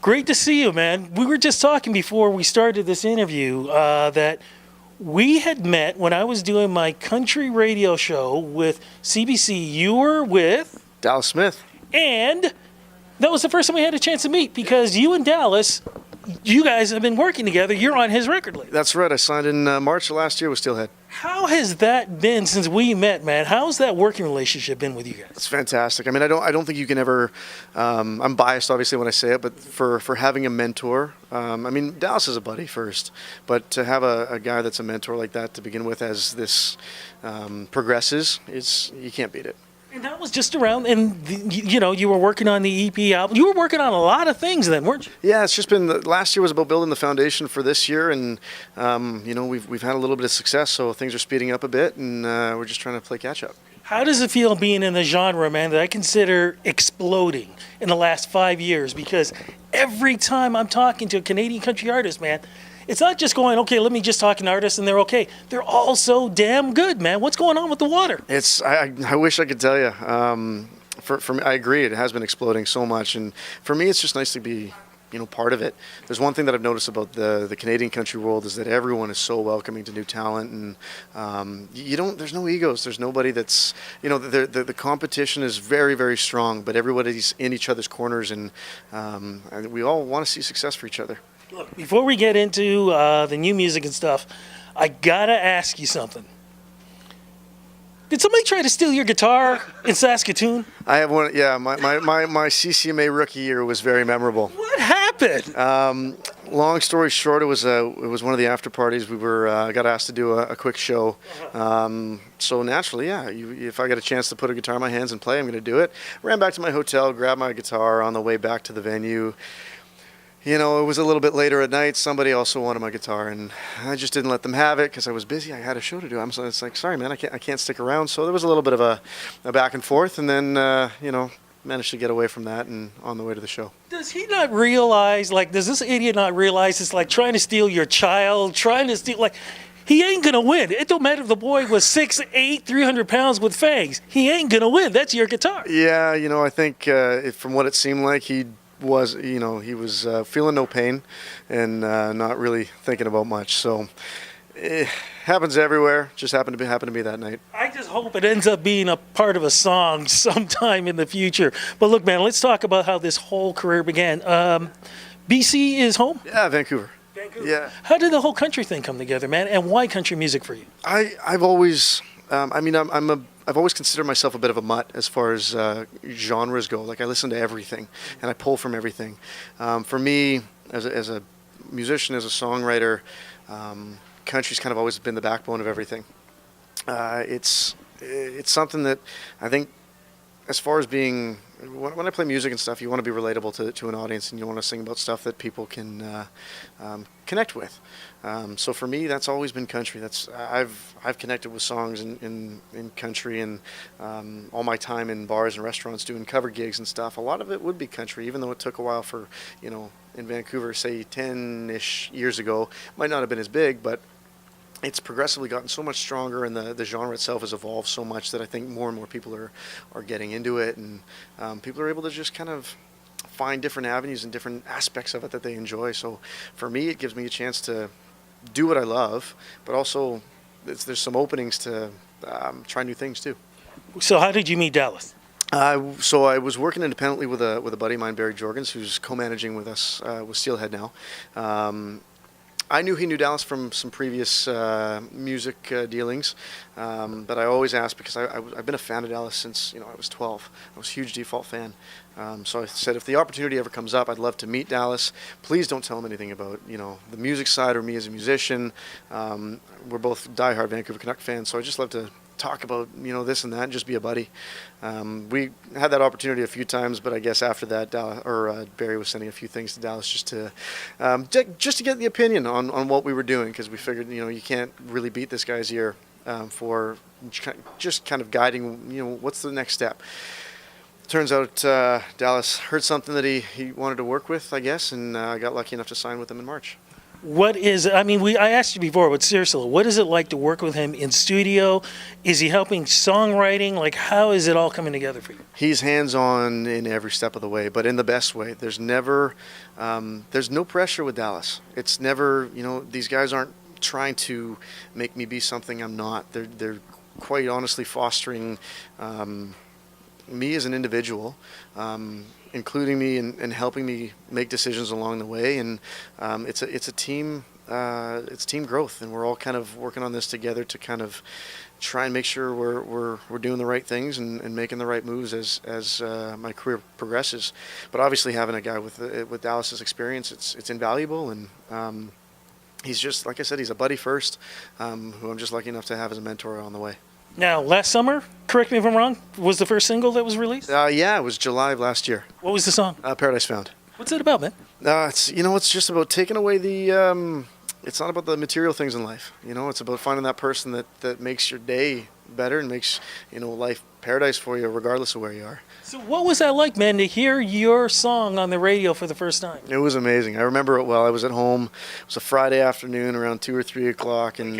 Great to see you, man. We were just talking before we started this interview that we had met when I was doing my country radio show with CBC. You were with Dallas Smith. And that was the first time we had a chance to meet because you and Dallas, you guys have been working together. You're on his record label. That's right. I signed in March of last year with Steelhead. How has that been since we met, man? How's that working relationship been with you guys? It's fantastic. I mean, I don't think you can ever. I'm biased, obviously, when I say it, but for having a mentor, I mean, Dallas is a buddy first, but to have a guy that's a mentor like that to begin with, as this progresses, you can't beat it. And that was just around, and you were working on the EP album. You were working on a lot of things then, weren't you? Yeah, it's just been last year was about building the foundation for this year, and we've had a little bit of success, so things are speeding up a bit, and we're just trying to play catch up. How does it feel being in the genre, man, that I consider exploding in the last 5 years? Because every time I'm talking to a Canadian country artist, man, it's not just going, okay, let me just talk to an artist and they're okay. They're all so damn good, man. What's going on with the water? I wish I could tell you. For me, I agree. It has been exploding so much, and for me, it's just nice to be, part of it. There's one thing that I've noticed about the Canadian country world is that everyone is so welcoming to new talent, and there's no egos. There's nobody that's, the competition is very, very strong, but everybody's in each other's corners, and we all want to see success for each other. Look, before we get into the new music and stuff, I gotta ask you something. Did somebody try to steal your guitar in Saskatoon? I have one. Yeah, my CCMA rookie year was very memorable. What happened? Long story short, it was one of the after parties. We got asked to do a quick show. So naturally, yeah, if I get a chance to put a guitar in my hands and play, I'm going to do it. Ran back to my hotel, grabbed my guitar on the way back to the venue. It was a little bit later at night. Somebody also wanted my guitar, and I just didn't let them have it because I was busy. I had a show to do. It's like, sorry, man, I can't stick around. So there was a little bit of a back and forth, and then managed to get away from that and on the way to the show. Does he not realize? Does this idiot not realize it's like trying to steal your child? Trying to steal He ain't gonna win. It don't matter if the boy was 6'8", 300 pounds with fangs. He ain't gonna win. That's your guitar. Yeah, I think from what it seemed like, he was feeling no pain and not really thinking about much. So it happens everywhere. Just happened to be that night. I just hope it ends up being a part of a song sometime in the future. But look, man, let's talk about how this whole career began. BC is home? Yeah, Vancouver. Yeah. How did the whole country thing come together, man? And why country music for you? I've always, I've always considered myself a bit of a mutt as far as genres go. Like, I listen to everything and I pull from everything. For me, as a musician, as a songwriter, country's kind of always been the backbone of everything. It's something that I think, as far as being, when I play music and stuff, you want to be relatable to an audience, and you want to sing about stuff that people can connect with. So for me, that's always been country. I've connected with songs in country, and all my time in bars and restaurants doing cover gigs and stuff. A lot of it would be country, even though it took a while for, in Vancouver, say 10-ish years ago, might not have been as big, but it's progressively gotten so much stronger, and the genre itself has evolved so much that I think more and more people are getting into it, and people are able to just kind of find different avenues and different aspects of it that they enjoy. So for me, it gives me a chance to do what I love, but also there's some openings to try new things too. So how did you meet Dallas? So I was working independently with a buddy of mine, Barry Jorgens, who's co-managing with us with Steelhead now. I knew he knew Dallas from some previous music dealings, but I always asked because I've been a fan of Dallas since I was 12. I was a huge Default fan. So I said, if the opportunity ever comes up, I'd love to meet Dallas. Please don't tell him anything about the music side or me as a musician. We're both diehard Vancouver Canuck fans, so I just love to talk about this and that and just be a buddy. We had that opportunity a few times, but I guess after that Barry was sending a few things to Dallas just to get the opinion on what we were doing, because we figured you can't really beat this guy's ear for just kind of guiding what's the next step. Turns out Dallas heard something that he wanted to work with, I guess, and I got lucky enough to sign with him in March. What is, I mean, I asked you before, but seriously, what is it like to work with him in studio? Is he helping songwriting? Like, how is it all coming together for you? He's hands-on in every step of the way, but in the best way. There's no pressure with Dallas. It's never, these guys aren't trying to make me be something I'm not. They're quite honestly fostering me as an individual, including me and helping me make decisions along the way. And it's a team. It's team growth, and we're all kind of working on this together to kind of try and make sure we're doing the right things and making the right moves as my career progresses. But obviously, having a guy with Dallas's experience, it's invaluable. And he's just, like I said, he's a buddy first, who I'm just lucky enough to have as a mentor on the way. Now, last summer, correct me if I'm wrong, was the first single that was released? Yeah, it was July of last year. What was the song? Paradise Found. What's it about, man? It's just about taking away the. It's not about the material things in life. It's about finding that person that makes your day better and makes life paradise for you, regardless of where you are. So what was that like, man, to hear your song on the radio for the first time? It was amazing. I remember it well. I was at home. It was a Friday afternoon around 2 or 3 o'clock, and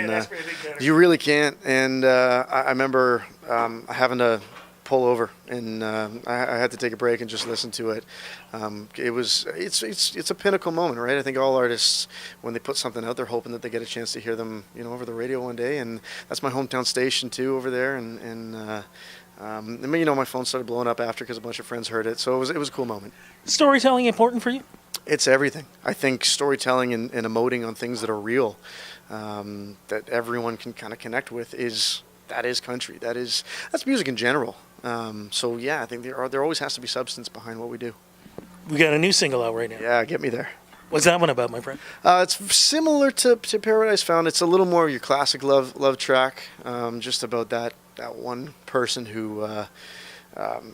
you really can't. And I remember having to pull over, and I had to take a break and just listen to it. It's a pinnacle moment, right? I think all artists, when they put something out, they're hoping that they get a chance to hear them, over the radio one day. And that's my hometown station too over there, and my phone started blowing up after because a bunch of friends heard it. So it was a cool moment. Storytelling important for you? It's everything. I think storytelling and emoting on things that are real, that everyone can kind of connect with is country. That's music in general. So yeah, I think there always has to be substance behind what we do. We got a new single out right now. Yeah, get me there. What's that one about, my friend? It's similar to Paradise Found. It's a little more of your classic love track, just about that one person who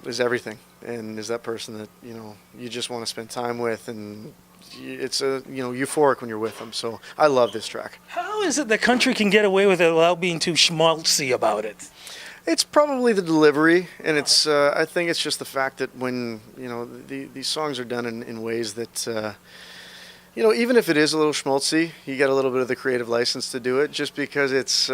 is everything, and is that person that you just want to spend time with, and it's euphoric when you're with them. So I love this track. How is it the country can get away with it without being too schmaltzy about it? It's probably the delivery, and it's I think it's just the fact that when these songs are done in ways that even if it is a little schmaltzy, you get a little bit of the creative license to do it, just because it's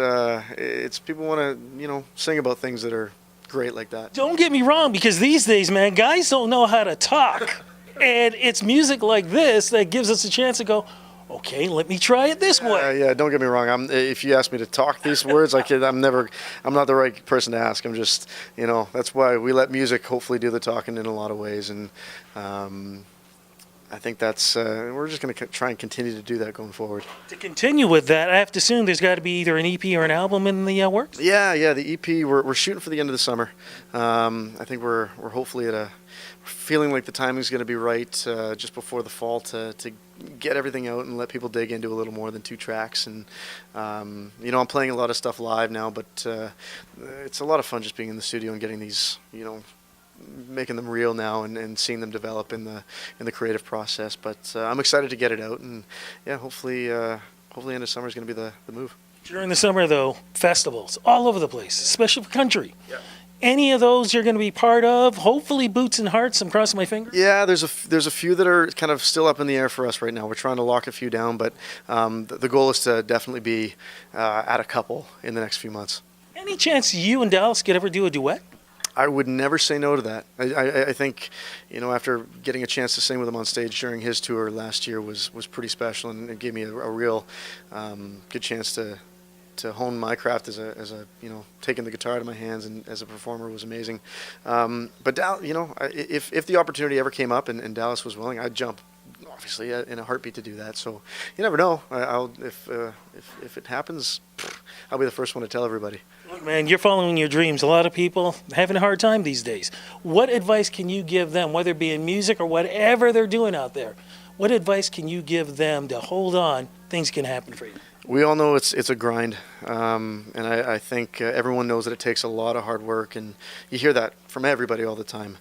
people want to sing about things that are great like that. Don't get me wrong, because these days, man, guys don't know how to talk, and it's music like this that gives us a chance to go, okay, let me try it this way. Yeah, don't get me wrong. If you ask me to talk these words, I'm not the right person to ask. I'm just, that's why we let music hopefully do the talking in a lot of ways, and I think that's we're just going to try and continue to do that going forward. To continue with that, I have to assume there's got to be either an EP or an album in the works. Yeah, the EP we're shooting for the end of the summer. I think we're hopefully feeling like the timing's going to be right just before the fall to get everything out and let people dig into a little more than 2 tracks. And I'm playing a lot of stuff live now, but it's a lot of fun just being in the studio and getting these making them real now and seeing them develop in the creative process. But I'm excited to get it out, and yeah, hopefully end of summer is going to be the move. During the summer, though, festivals all over the place, especially for country. Yeah. Any of those you're going to be part of? Hopefully Boots and Hearts, I'm crossing my fingers. Yeah, there's a few that are kind of still up in the air for us right now. We're trying to lock a few down, but the goal is to definitely be at a couple in the next few months. Any chance you and Dallas could ever do a duet? I would never say no to that. I think, after getting a chance to sing with him on stage during his tour last year was pretty special, and it gave me a real good chance to hone my craft as a taking the guitar out of my hands and as a performer was amazing. But if the opportunity ever came up and Dallas was willing, I'd jump, obviously, in a heartbeat to do that. So you never know. If it happens, I'll be the first one to tell everybody. Look, man, you're following your dreams. A lot of people having a hard time these days. What advice can you give them, whether it be in music or whatever they're doing out there? What advice can you give them to hold on? Things can happen for you. We all know it's a grind, and I think everyone knows that it takes a lot of hard work, and you hear that from everybody all the time.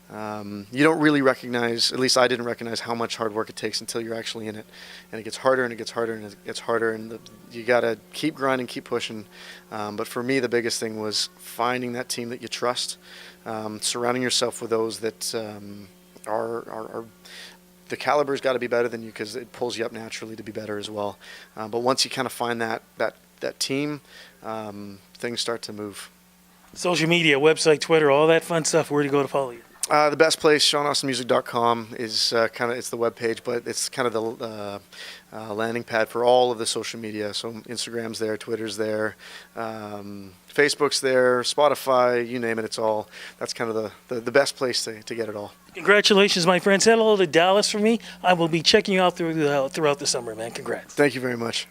You don't really recognize, at least I didn't recognize, how much hard work it takes until you're actually in it. And it gets harder and it gets harder and it gets harder, and you got to keep grinding, keep pushing. But for me, the biggest thing was finding that team that you trust, surrounding yourself with those that are the caliber's got to be better than you because it pulls you up naturally to be better as well. But once you kind of find that team, things start to move. Social media, website, Twitter, all that fun stuff. Where do you go to follow you? The best place, ShawnAustinMusic.com, is it's the webpage, but it's kind of the landing pad for all of the social media. So Instagram's there, Twitter's there, Facebook's there, Spotify, you name it, it's all. That's kind of the best place to get it all. Congratulations, my friend. Say hello to Dallas for me. I will be checking you out throughout the summer, man. Congrats. Thank you very much.